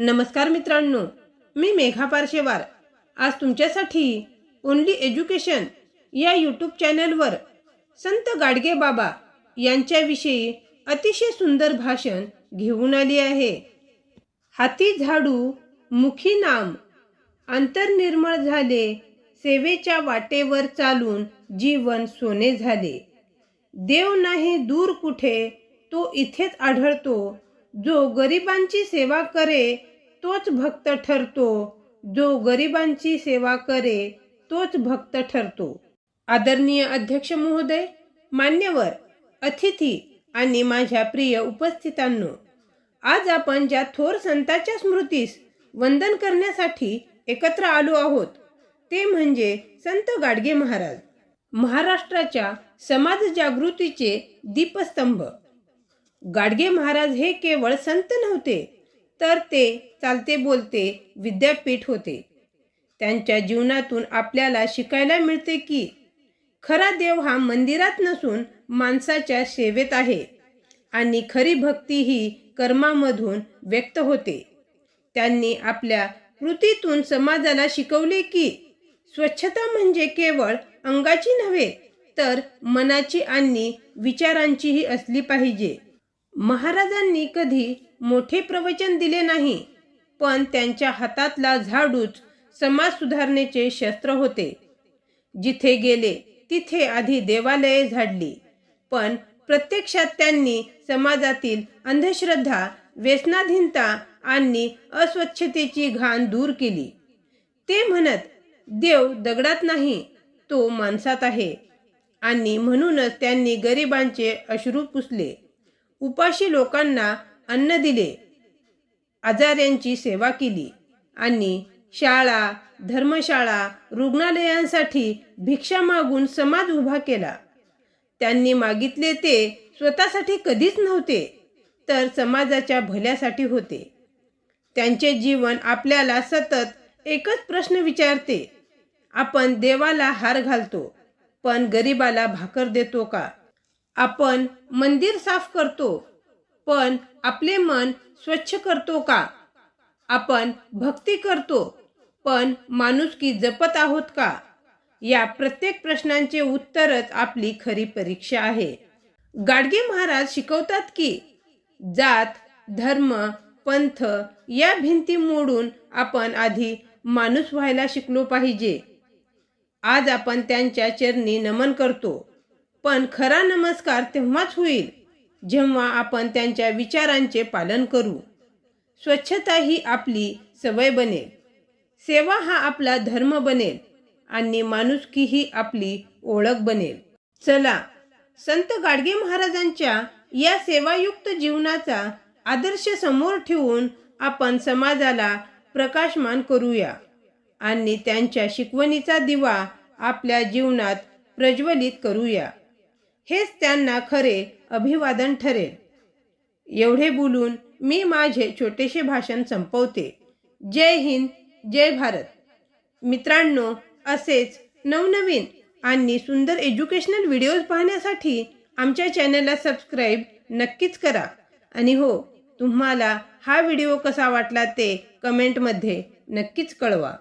नमस्कार मित्रांनो, मी मेघा पारशेवार आज तुमच्यासाठी ओनली एज्युकेशन या यूट्यूब चॅनलवर संत गाडगे बाबा यांच्याविषयी अतिशय सुंदर भाषण घेऊन आली आहे। हाती झाडू मुखी नाम, अंतर निर्मळ झाले, सेवेच्या वाटेवर चालून जीवन सोने झाले। देव नाही दूर कुठे, तो इथेच आढळतो, जो गरिबांची सेवा करे तोच भक्त ठरतो, जो गरिबांची सेवा करे तोच भक्त ठरतो। आदरणीय अध्यक्ष महोदय, मान्यवर अतिथी आणि माझ्या प्रिय उपस्थितांनो, आज आपण ज्या थोर संतांच्या स्मृतीस वंदन करण्यासाठी एकत्र आलो आहोत ते म्हणजे संत गाडगे महाराज, महाराष्ट्राच्या समाज जागृतीचे दीपस्तंभ। गाडगे महाराज हे केवळ संत नव्हते, तर ते चालते बोलते विद्यापीठ होते। त्यांच्या जीवनातून आपल्याला शिकायला मिळते की खरा देव हा मंदिरात नसून माणसाच्या सेवेत आहे आणि खरी भक्ती ही कर्मामधून व्यक्त होते। त्यांनी आपल्या कृतीतून समाजाला शिकवले की स्वच्छता म्हणजे केवळ अंगाची नव्हे, तर मनाची आणि विचारांचीही असली पाहिजे। महाराजांनी कधी मोठे प्रवचन दिले नाही, पण त्यांच्या हातातला झाडूच समाज सुधारणेचे शस्त्र होते। जिथे गेले तिथे आधी देवालये झाडली, पण प्रत्यक्षात त्यांनी समाजातील अंधश्रद्धा, व्यसनाधीनता आणि अस्वच्छतेची घाण दूर केली। ते म्हणत, देव दगडात नाही, तो माणसात आहे, आणि म्हणूनच त्यांनी गरिबांचे अश्रू पुसले, उपाशी लोकांना अन्न दिले, आजाऱ्यांची सेवा केली आणि शाळा, धर्मशाळा, रुग्णालयांसाठी भिक्षा मागून समाज उभा केला। त्यांनी मागितले ते स्वतःसाठी कधीच नव्हते, तर समाजाच्या भल्यासाठी होते। त्यांचे जीवन आपल्याला सतत एकच प्रश्न विचारते, आपण देवाला हार घालतो, पण गरिबाला भाकर देतो का? आपण मंदिर साफ करतो, पण आपले मन स्वच्छ करतो का? आपण भक्ती करतो, पण माणुसकी जपत आहोत का? या प्रत्येक प्रश्नांचे उत्तरच आपली खरी परीक्षा आहे। गाडगे महाराज शिकवतात की जात, धर्म, पंथ या भिंती मोडून आपण आधी माणूस व्हायला शिकलो पाहिजे। आज आपण त्यांच्या चरणी नमन करतो, पण खरा नमस्कार तेव्हाच होईल जेव्हा आपण त्यांच्या विचारांचे पालन करू। स्वच्छता ही आपली सवय बनेल, सेवा हा आपला धर्म बनेल आणि माणुसकी ही आपली ओळख बनेल। चला, संत गाडगे महाराजांच्या या सेवायुक्त जीवनाचा आदर्श समोर ठेवून आपण समाजाला प्रकाशमान करूया आणि त्यांच्या शिकवणीचा दिवा आपल्या जीवनात प्रज्वलित करूया। हेच त्यांना खरे अभिवादन ठरेल। एवढे बोलून मी माझे छोटेसे भाषण संपवते। जय हिंद, जय भारत। मित्रांनो, असेच नवनवीन आणि सुंदर एज्युकेशनल व्हिडिओज पाहण्यासाठी आमच्या चॅनलला सबस्क्राईब नक्कीच करा। आणि हो, तुम्हाला हा व्हिडिओ कसा वाटला ते कमेंटमध्ये नक्कीच कळवा।